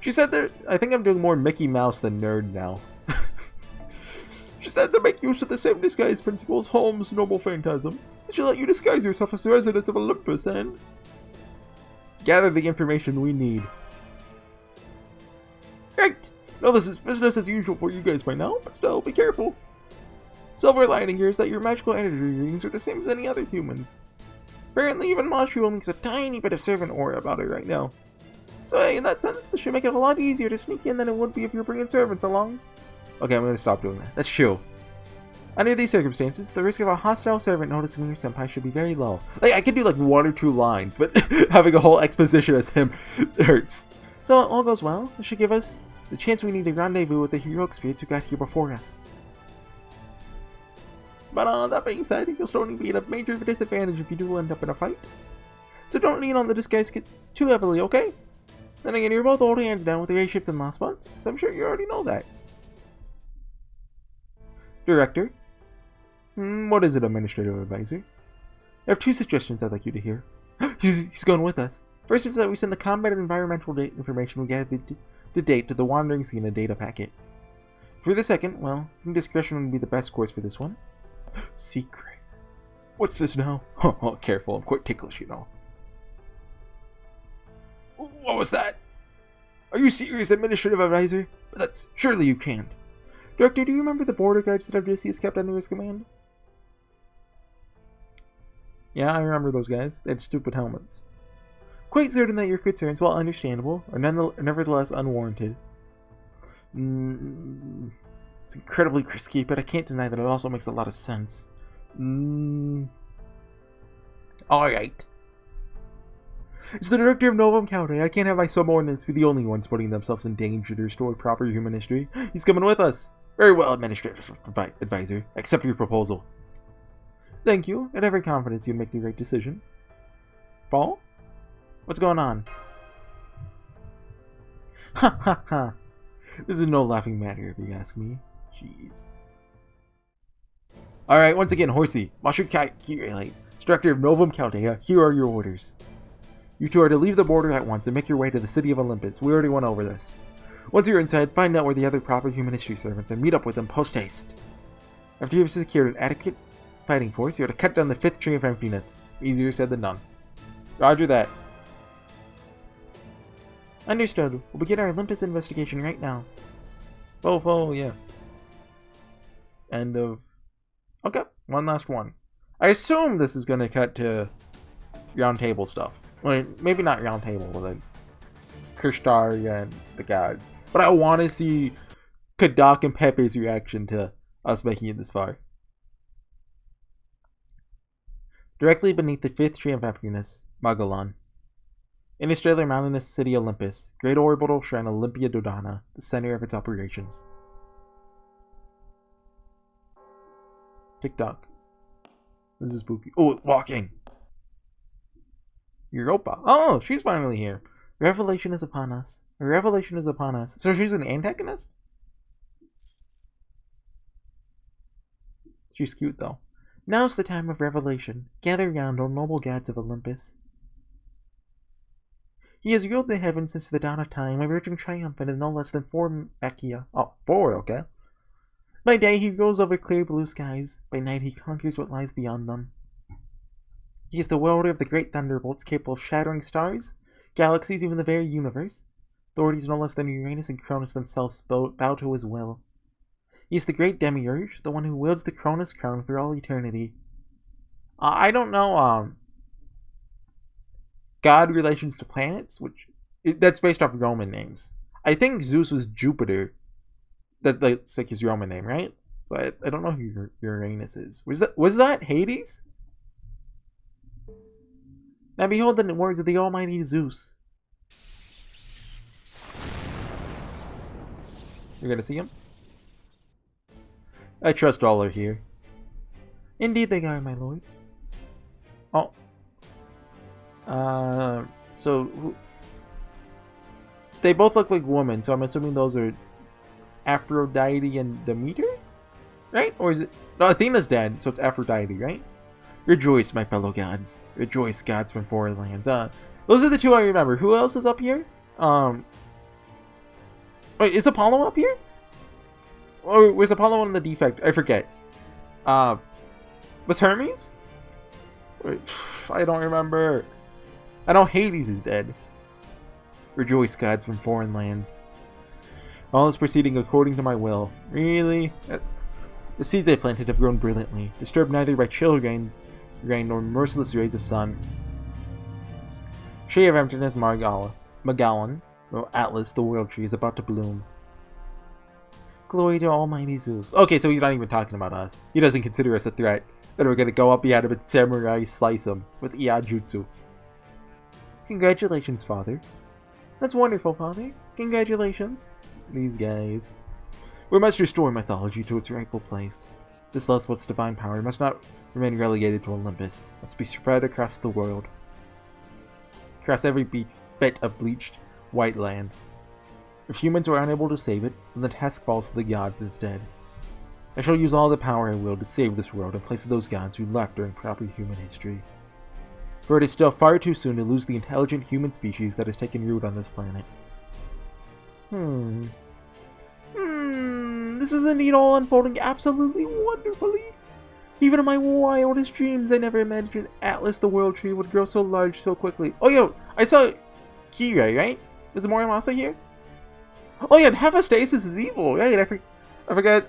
She said that I think I'm doing more Mickey Mouse than nerd now. She said to make use of the same disguise principles Holmes' noble phantasm. That she'll let you disguise yourself as the residents of Olympus and gather the information we need. Right! No, this is business as usual for you guys by now, but still, be careful. Silver lining here is that your magical energy readings are the same as any other humans. Apparently, even Mashu only has a tiny bit of servant aura about her right now. So hey, in that sense, this should make it a lot easier to sneak in than it would be if you're bringing servants along. Okay, I'm gonna stop doing that. That's true. Under these circumstances, the risk of a hostile servant noticing your senpai should be very low. Like, I could do like 1 or 2 lines, but having a whole exposition as him hurts. So all goes well. This should give us the chance we need to rendezvous with the heroic spirits who got here before us. But that being said, you'll still be at a major disadvantage if you do end up in a fight. So don't lean on the disguise kits too heavily, okay? Then again, you're both old hands now with the A-shift and last months, so I'm sure you already know that. Director? What is it, Administrative Advisor? I have 2 suggestions I'd like you to hear. He's going with us. First is that we send the combat and environmental information we gathered to date to the Wandering Scene data packet. For the second, well, I think discretion would be the best course for this one. Secret. What's this now? Oh, careful, I'm quite ticklish, you know. What was that? Are you serious, Administrative Advisor? That's surely you can't. Director, do you remember the border guards that FJC has kept under his command? Yeah, I remember those guys. They had stupid helmets. Quite certain that your concerns, while understandable, are nevertheless unwarranted. It's incredibly risky, but I can't deny that it also makes a lot of sense. Alright. It's the director of Novum County. I can't have my subordinates be the only ones putting themselves in danger to restore proper human history. He's coming with us. Very well, Administrative Advisor. Accept your proposal. Thank you. I have every confidence you'll make the right decision. Paul? What's going on? Ha ha ha. This is no laughing matter if you ask me. Jeez. Alright, once again, Horsey, Master Instructor of Novum Chaldea, here are your orders. You two are to leave the border at once and make your way to the city of Olympus. We already went over this. Once you're inside, find out where the other proper human history servants and meet up with them post-haste. After you've secured an adequate fighting force, you are to cut down the 5th tree of emptiness. Easier said than done. Roger that. Understood. We'll begin our Olympus investigation right now. Oh, yeah. End of... Okay, one last one. I assume this is going to cut to round table stuff. Well, maybe not round table, but like Kirshtar and the gods. But I want to see Kadak and Pepe's reaction to us making it this far. Directly beneath the 5th tree of happiness, Magellan. Interstellar mountainous city Olympus, great orbital shrine Olympia Dodana, the center of its operations. Tick-tock. This is spooky. Oh, walking! Europa. Oh, she's finally here. Revelation is upon us. A revelation is upon us. So she's an antagonist? She's cute, though. Now's the time of revelation. Gather round, O noble gods of Olympus. He has ruled the heavens since the dawn of time, emerging triumphant in no less than 4 Machia. Oh, 4, okay. By day he rules over clear blue skies. By night he conquers what lies beyond them. He is the wielder of the great thunderbolts capable of shattering stars, galaxies, even the very universe. Authorities no less than Uranus and Cronus themselves bow to his will. He is the great demiurge, the one who wields the Cronus crown for all eternity. I don't know, God relations to planets, that's based off Roman names. I think Zeus was Jupiter. That's like his Roman name, right? So I don't know who Uranus is. Was that Hades? Now behold the words of the almighty Zeus. You're gonna see him? I trust all are here. Indeed they are, my lord. Oh. So they both look like women, so I'm assuming those are Aphrodite and Demeter? Right? Or is it... No, Athena's dead, so it's Aphrodite, right? Rejoice, my fellow gods. Rejoice, gods from foreign lands. Those are the two I remember. Who else is up here? Wait, is Apollo up here? Or was Apollo on the defect? I forget. Was Hermes? Wait, I don't remember. I know Hades is dead. Rejoice, gods from foreign lands. All is proceeding according to my will. Really? The seeds I planted have grown brilliantly, disturbed neither by chill rain nor merciless rays of sun. Tree of emptiness Magellan, or Atlas, the world tree, is about to bloom. Glory to almighty Zeus. Okay, so he's not even talking about us. He doesn't consider us a threat. Then we're gonna go up behind him and samurai slice him with Iajutsu. Congratulations, father. That's wonderful, father. Congratulations. These guys. We must restore mythology to its rightful place. This Lustwhat's divine power must not remain relegated to Olympus. It must be spread across the world. Across every bit of bleached white land. If humans are unable to save it, then the task falls to the gods instead. I shall use all the power I will to save this world in place of those gods who left during proper human history. For it is still far too soon to lose the intelligent human species that has taken root on this planet. This is indeed all unfolding absolutely wonderfully. Even in my wildest dreams, I never imagined Atlas the World Tree would grow so large so quickly. Oh, yo, I saw Kira, right? Was Morimasa here? Oh, yeah, and Hephaestus is evil, right? I forgot.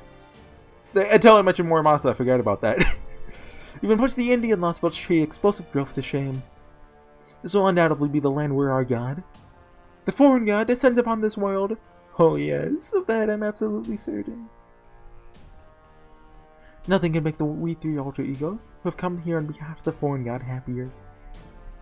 Until I mentioned Morimasa, I forgot about that. Even puts the Indian Lostwhat's tree explosive growth to shame. This will undoubtedly be the land where our god, the foreign god, descends upon this world. Oh yes, of that I'm absolutely certain. Nothing can make we 3 alter egos, who have come here on behalf of the foreign god, happier.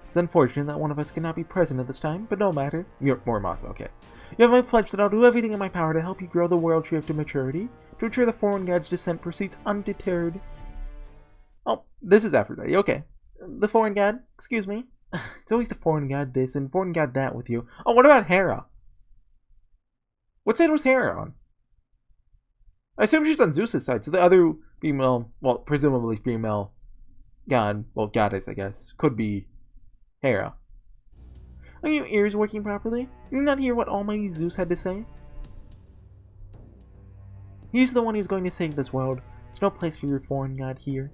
It's unfortunate that one of us cannot be present at this time, but no matter. Morimasa, okay. You have my pledge that I'll do everything in my power to help you grow the world tree up to maturity, to ensure the foreign god's descent proceeds undeterred. Oh, this is Aphrodite, okay. The foreign god, excuse me. It's always the foreign god this and foreign god that with you. Oh, what about Hera? What side was Hera on? I assume she's on Zeus's side, so the other female, well, presumably female god, well, goddess, I guess, could be Hera. Are your ears working properly? Did you not hear what Almighty Zeus had to say? He's the one who's going to save this world. There's no place for your foreign god here.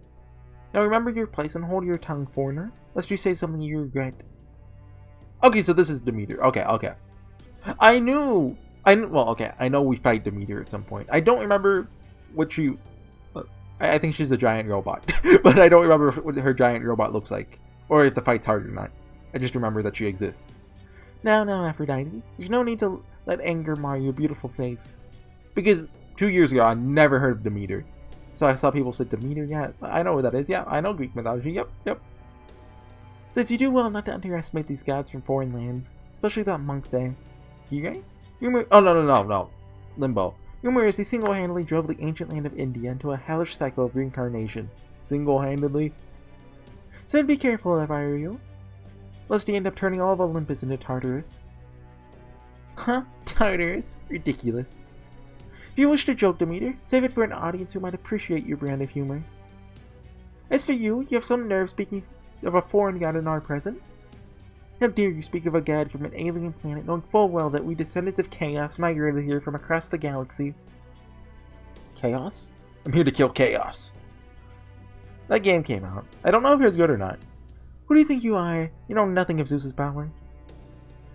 Now remember your place and hold your tongue, foreigner, lest you say something you regret. Okay, so this is Demeter. Okay. I know we fight Demeter at some point. I don't remember what she... I think she's a giant robot. But I don't remember what her giant robot looks like. Or if the fight's hard or not. I just remember that she exists. Now, Aphrodite. There's no need to let anger mar your beautiful face. Because 2 years ago, I never heard of Demeter. So I saw people say Demeter, yeah, I know what that is. Yeah, I know Greek mythology. Yep. Since you do well not to underestimate these gods from foreign lands, especially that monk there. Kire? Oh, no. Limbo. Rumors he single-handedly drove the ancient land of India into a hellish cycle of reincarnation. Single-handedly? So I'd be careful if I were you. Lest he end up turning all of Olympus into Tartarus. Huh? Tartarus? Ridiculous. If you wish to joke, Demeter, save it for an audience who might appreciate your brand of humor. As for you have some nerve speaking of a foreign god in our presence. How dare you speak of a god from an alien planet, knowing full well that we descendants of Chaos migrated here from across the galaxy. Chaos? I'm here to kill Chaos. That game came out. I don't know if it was good or not. Who do you think you are? You know nothing of Zeus's power.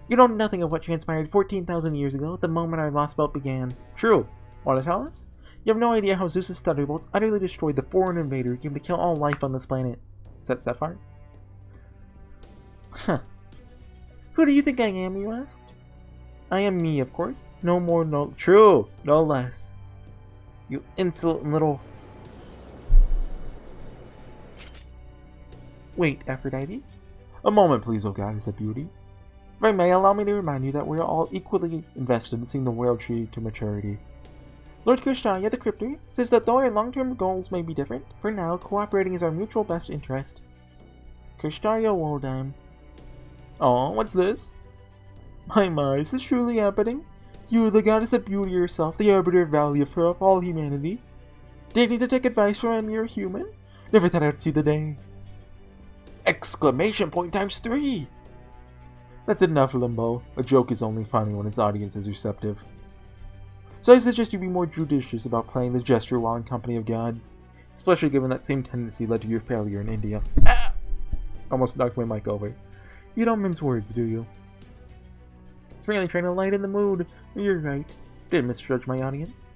You know nothing of what transpired 14,000 years ago, at the moment our lost belt began. True. Want to tell us? You have no idea how Zeus's thunderbolts utterly destroyed the foreign invader who came to kill all life on this planet. Is that Sapphire? Huh. Who do you think I am, you asked? I am me, of course. No more, no... True! No less. You insolent little... Wait, Aphrodite? A moment, please, O goddess of beauty. If I may, allow me to remind you that we are all equally invested in seeing the world tree to maturity. Lord Krishnaya, the Cryptor, says that though our long-term goals may be different, for now, cooperating is our mutual best interest. Krishnaya Woldheim. Oh, what's this? My, is this truly happening? You, the goddess of beauty yourself, the arbiter of value for all humanity? Dating to take advice from a mere human? Never thought I'd see the day. Exclamation point times 3! That's enough, Limbo. A joke is only funny when its audience is receptive. So I suggest you be more judicious about playing the gesture while in company of gods, especially given that same tendency led to your failure in India. Ah! Almost knocked my mic over. You don't mince words, do you? It's merely trying to lighten the mood. You're right. Didn't misjudge my audience.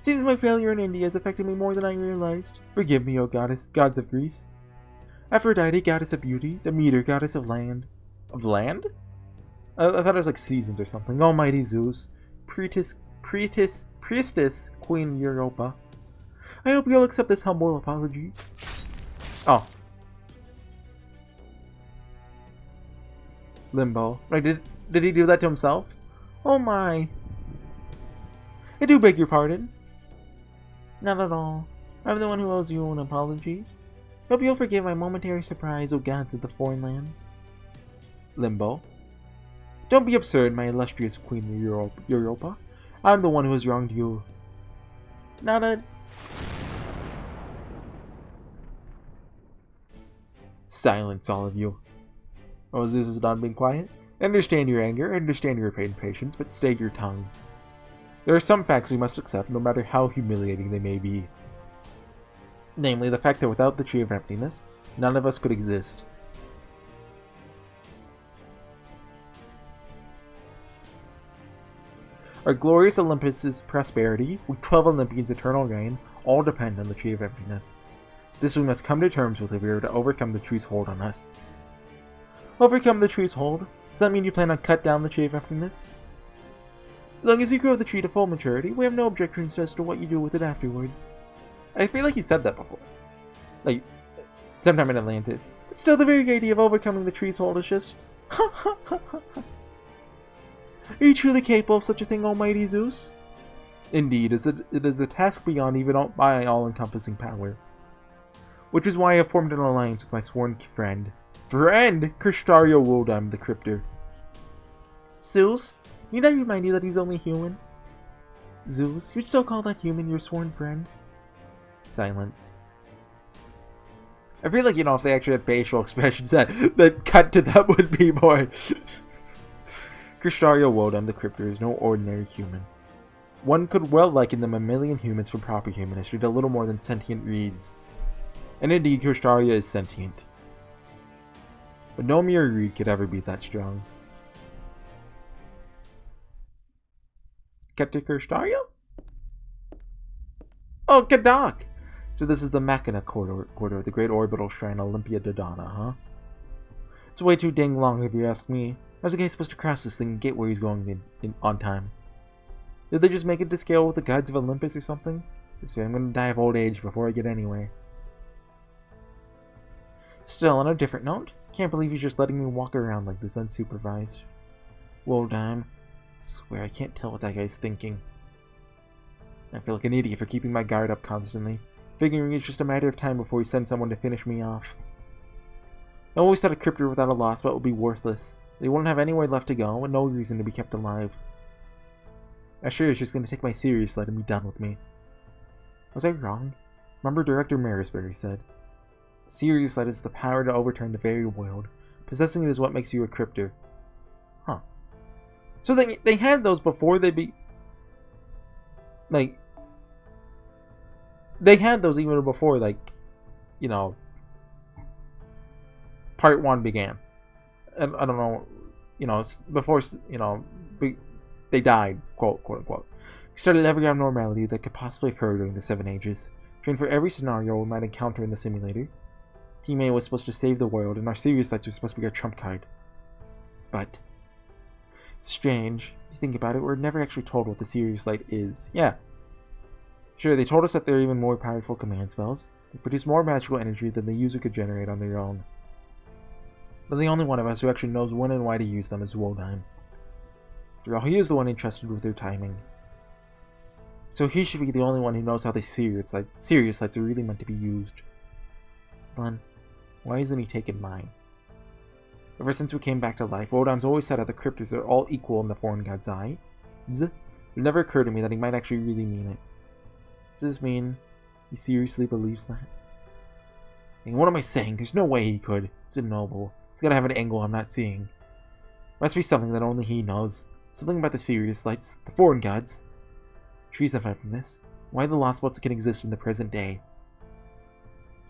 Seems my failure in India has affected me more than I realized. Forgive me, O goddess, gods of Greece. Aphrodite, goddess of beauty. Demeter, goddess of land. Of land? I thought it was like seasons or something. Almighty Zeus. Priestess, Queen Europa. I hope you'll accept this humble apology. Oh. Limbo. Like, did he do that to himself? Oh my. I do beg your pardon. Not at all. I'm the one who owes you an apology. Hope you'll forgive my momentary surprise, O gods of the foreign lands. Limbo. Don't be absurd, my illustrious Queen Europa. I'm the one who has wronged you. Not a... Silence, all of you. Oh, Zeus is not being quiet? I understand your anger, I understand your impatience, but stay your tongues. There are some facts we must accept, no matter how humiliating they may be. Namely, the fact that without the Tree of Emptiness, none of us could exist. Our glorious Olympus's prosperity, with 12 Olympians' eternal reign, all depend on the Tree of Emptiness. This we must come to terms with if we are to overcome the tree's hold on us. Overcome the tree's hold? Does that mean you plan on cut down the Tree of Emptiness? As long as you grow the tree to full maturity, we have no objections as to what you do with it afterwards. I feel like he said that before. Like, sometime in Atlantis. But still, the very idea of overcoming the tree's hold is just... Are you truly capable of such a thing, Almighty Zeus? Indeed, it is a task beyond even my all-encompassing power. Which is why I have formed an alliance with my sworn friend. Friend! Krishnaya Woldheim, the Cryptor. Zeus, Need I remind you that he's only human? Zeus, you'd still call that human your sworn friend? Silence. I feel like, if they actually had facial expressions that cut to that would be more. Crystallia Wodam, the Cryptor, is no ordinary human. One could well liken the mammalian humans from proper human history to little more than sentient reeds. And indeed, Crystallia is sentient. But no mere reed could ever be that strong. Cut to Crystallia? Oh, Kadak! So this is the Machina corridor, the great orbital shrine Olympia Dodana, huh? It's way too dang long if you ask me. How's the guy supposed to cross this thing and get where he's going on time? Did they just make it to scale with the gods of Olympus or something? So I'm gonna die of old age before I get anywhere. Still, on a different note, can't believe he's just letting me walk around like this unsupervised. Well done. Swear I can't tell what that guy's thinking. I feel like an idiot for keeping my guard up constantly, figuring it's just a matter of time before he sends someone to finish me off. I always thought a Cryptor without a lost spot would be worthless. They wouldn't have anywhere left to go and no reason to be kept alive. I sure is just going to take my serious light and be done with me. Was I wrong? Remember Director Marisbury said, "Serious light is the power to overturn the very world. Possessing it is what makes you a Cryptor." Huh. So they had those before they they had those even before, Part 1 began. And I don't know, before, they died, quote unquote. We studied every abnormality that could possibly occur during the 7 Ages, trained for every scenario we might encounter in the simulator. Hime was supposed to save the world, and our serious lights were supposed to be our trump card. But it's strange. If you think about it, we're never actually told what the serious light is. Yeah. Sure, they told us that they're even more powerful command spells. They produce more magical energy than the user could generate on their own. But the only one of us who actually knows when and why to use them is Wodheim. After all, he is the one entrusted with their timing. So he should be the only one who knows how the serious lights are really meant to be used. So then, why isn't he taking mine? Ever since we came back to life, Wodheim's always said that the Cryptors are all equal in the foreign god's eye. It never occurred to me that he might actually really mean it. Does this mean he seriously believes that? And what am I saying? There's no way he could. He's a noble. He's gotta have an angle I'm not seeing. Must be something that only he knows. Something about the serious lights, the foreign gods. Trees aside from this, why the lost spots can exist in the present day.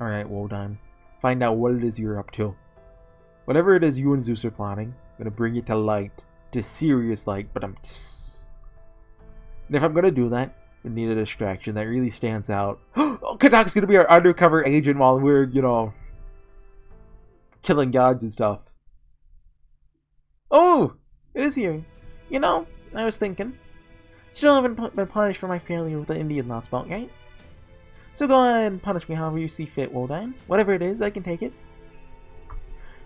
Alright, Wodheim. Find out what it is you're up to. Whatever it is you and Zeus are plotting, I'm gonna bring it to light. To serious light, but and if I'm gonna do that, we need a distraction that really stands out. Oh, Kadak's gonna be our undercover agent while we're, killing gods and stuff. Oh! It is here. I was thinking. Still haven't been punished for my failure with the Indian lost belt, right? So go ahead and punish me however you see fit, Wodheim. Whatever it is, I can take it.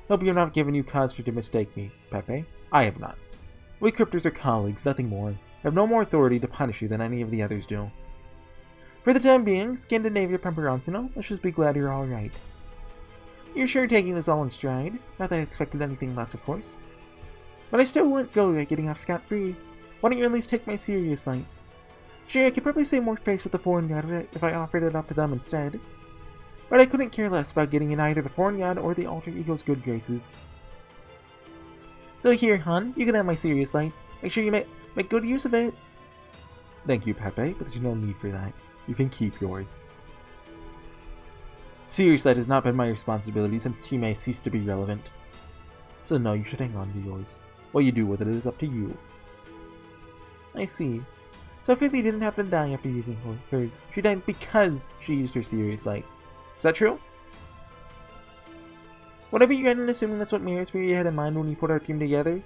Hope you're not giving you cause to mistake me, Pepe. I have not. We Cryptors are colleagues, nothing more. I have no more authority to punish you than any of the others do. For the time being, Scandinavia Pemperoncino, let's just be glad you're alright. You're sure taking this all in stride? Not that I expected anything less, of course. But I still wouldn't feel right getting off scot-free. Why don't you at least take my serious light? Sure, I could probably save more face with the foreign god if I offered it up to them instead. But I couldn't care less about getting in either the foreign god or the alter ego's good graces. So here, hon, you can have my serious light. Make sure you make good use of it. Thank you, Pepe, but there's no need for that. You can keep yours. Serious light has not been my responsibility since Time ceased to be relevant. So no, you should hang on to yours. What you do with it is up to you. I see. So Philly didn't happen to die after using hers. She died because she used her serious light. Is that true? Would I be right in assuming that's what Marisbury had in mind when he put our team together?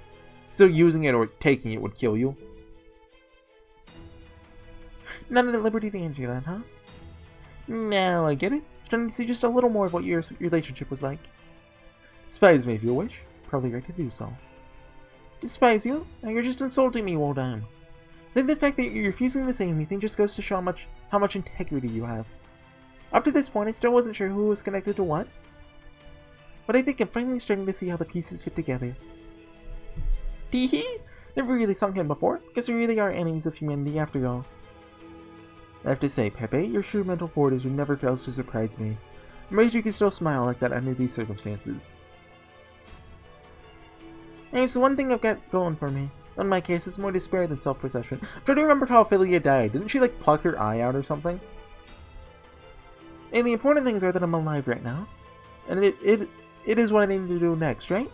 So using it or taking it would kill you? Not at liberty to answer that, huh? No, I get it. Trying to see just a little more of what your relationship was like. Despise me if you wish. Probably right to do so. Despise you? Now you're just insulting me, Wodheim. Then the fact that you're refusing to say anything just goes to show how much integrity you have. Up to this point, I still wasn't sure who was connected to what. But I think I'm finally starting to see how the pieces fit together. Teehee! Never really sunk in before. Guess we really are enemies of humanity after all. I have to say, Pepe, your sheer mental fortitude never fails to surprise me. I'm amazed you can still smile like that under these circumstances. Hey, so one thing I've got going for me. In my case, it's more despair than self-possession. I'm trying to remember how Ophelia died. Didn't she, like, pluck her eye out or something? And the important things are that I'm alive right now. And it is what I need to do next, right?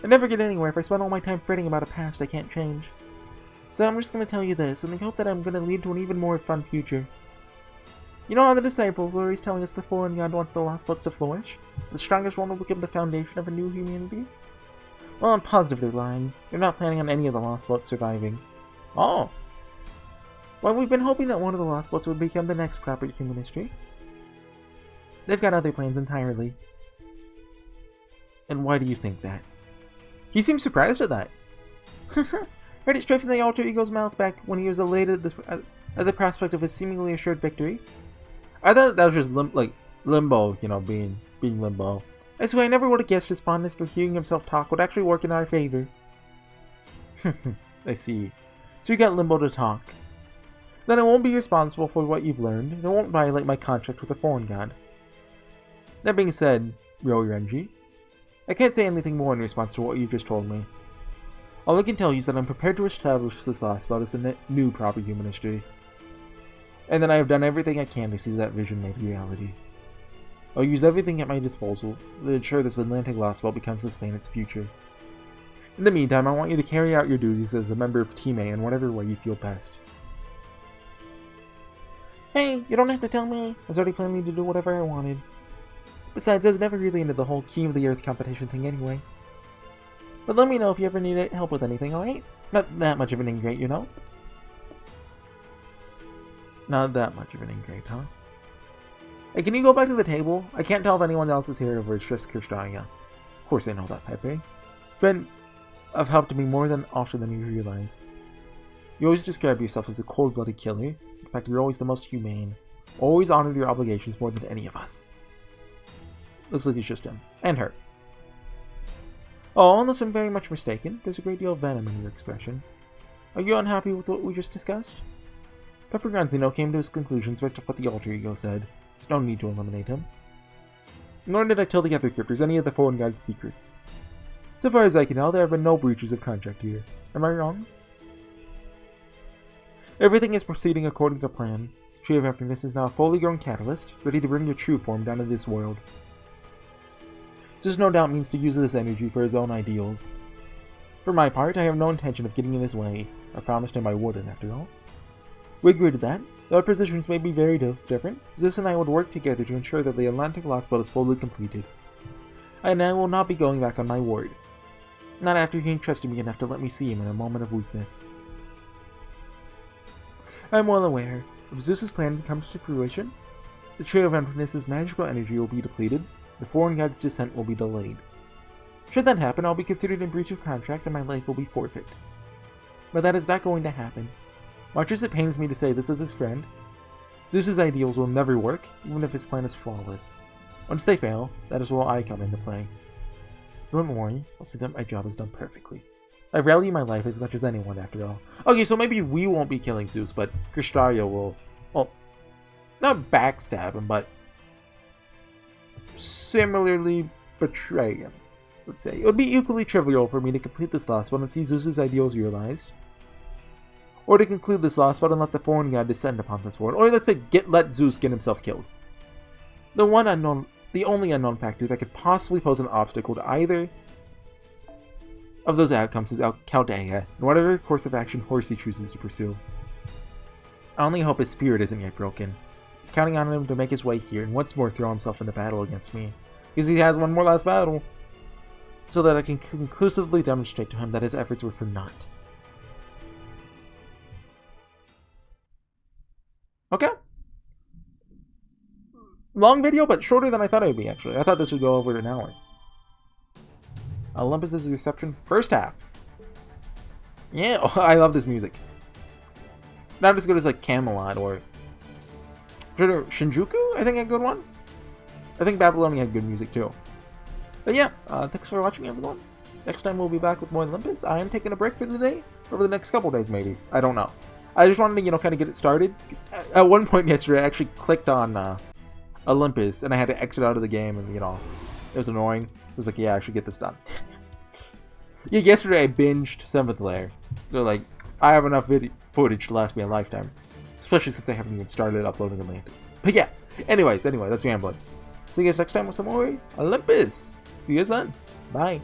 I never get anywhere if I spend all my time fretting about a past I can't change. So I'm just going to tell you this, in the hope that I'm going to lead to an even more fun future. You know how the disciples are always telling us the foreign god wants the lost spots to flourish? The strongest one will become the foundation of a new humanity? Well, I'm positive they're lying. They're not planning on any of the lost spots surviving. Oh! Well, we've been hoping that one of the lost spots would become the next proper human history. They've got other plans entirely. And why do you think that? He seems surprised at that. Heard it straight from the alter ego's mouth back when he was elated at the prospect of a seemingly assured victory. I thought that was just Limbo, you know, being Limbo. I swear I never would have guessed his fondness for hearing himself talk would actually work in our favor. I see. So you got Limbo to talk. Then I won't be responsible for what you've learned, and I won't violate my contract with a foreign god. That being said, Ryo-Renji, I can't say anything more in response to what you just told me. All I can tell you is that I'm prepared to establish this last spot as the new proper human history. And that I have done everything I can to see that vision made reality. I'll use everything at my disposal to ensure this Atlantic lost spot becomes this planet's future. In the meantime, I want you to carry out your duties as a member of Team A in whatever way you feel best. Hey, you don't have to tell me. I was already planning to do whatever I wanted. Besides, I was never really into the whole Key of the Earth competition thing anyway. But let me know if you ever need help with anything, alright? Not that much of an ingrate, you know? Not that much of an ingrate, huh? Hey, can you go back to the table? I can't tell if anyone else is here or it's just Kirstaya. Of course I know that, Pepe. But I've helped me more than often than you realize. You always describe yourself as a cold-blooded killer. In fact, you're always the most humane. Always honored your obligations more than any of us. Looks like it's just him. And her. Oh, unless I'm very much mistaken, there's a great deal of venom in your expression. Are you unhappy with what we just discussed? Pepper Granzino came to his conclusions based off what the alter ego said. There's no need to eliminate him. Nor did I tell the other characters any of the foreign god's secrets. So far as I can tell, there have been no breaches of contract here. Am I wrong? Everything is proceeding according to plan. Tree of Happiness is now a fully grown catalyst, ready to bring your true form down to this world. Zeus no doubt means to use this energy for his own ideals. For my part, I have no intention of getting in his way. I promised him I wouldn't, after all. We agreed to that. Though our positions may be very different, Zeus and I would work together to ensure that the Atlantic lost spell is fully completed. And I will not be going back on my word. Not after he entrusted me enough to let me see him in a moment of weakness. I am well aware, if Zeus's plan comes to fruition, the Tree of Happiness's magical energy will be depleted, the foreign god's descent will be delayed. Should that happen, I'll be considered in breach of contract and my life will be forfeit. But that is not going to happen. Much as it pains me to say this as his friend, Zeus's ideals will never work, even if his plan is flawless. Once they fail, that is where I come into play. Don't worry, I'll see that my job is done perfectly. I value my life as much as anyone, after all. Okay, so maybe we won't be killing Zeus, but Krishtaria will, well, not backstab him, but similarly betray him, let's say. It would be equally trivial for me to complete this last one and see Zeus's ideals realized, or to conclude this last one and let the foreign god descend upon this world, or let's say let Zeus get himself killed. The only unknown factor that could possibly pose an obstacle to either of those outcomes is Chaldea, and whatever course of action Horsey chooses to pursue. I only hope his spirit isn't yet broken, counting on him to make his way here and once more throw himself into battle against me, because he has one more last battle, so that I can conclusively demonstrate to him that his efforts were for naught. Okay. Long video, but shorter than I thought it would be, actually. I thought this would go over an hour. Olympus' reception, first half. Yeah, oh, I love this music. Not as good as like Camelot or Shinjuku, I think had a good one. I think Babylonia had good music too. But yeah, thanks for watching, everyone. Next time we'll be back with more Olympus. I am taking a break for the day. Over the next couple days, maybe. I don't know. I just wanted to, kind of get it started. At one point yesterday, I actually clicked on Olympus, and I had to exit out of the game, and, it was annoying. It was like, yeah, I should get this done. Yeah, yesterday I binged 7th Layer. So, I have enough footage to last me a lifetime. Especially since I haven't even started uploading Atlantis. But yeah, anyway, that's rambling. See you guys next time with some more Olympus. See you guys then. Bye.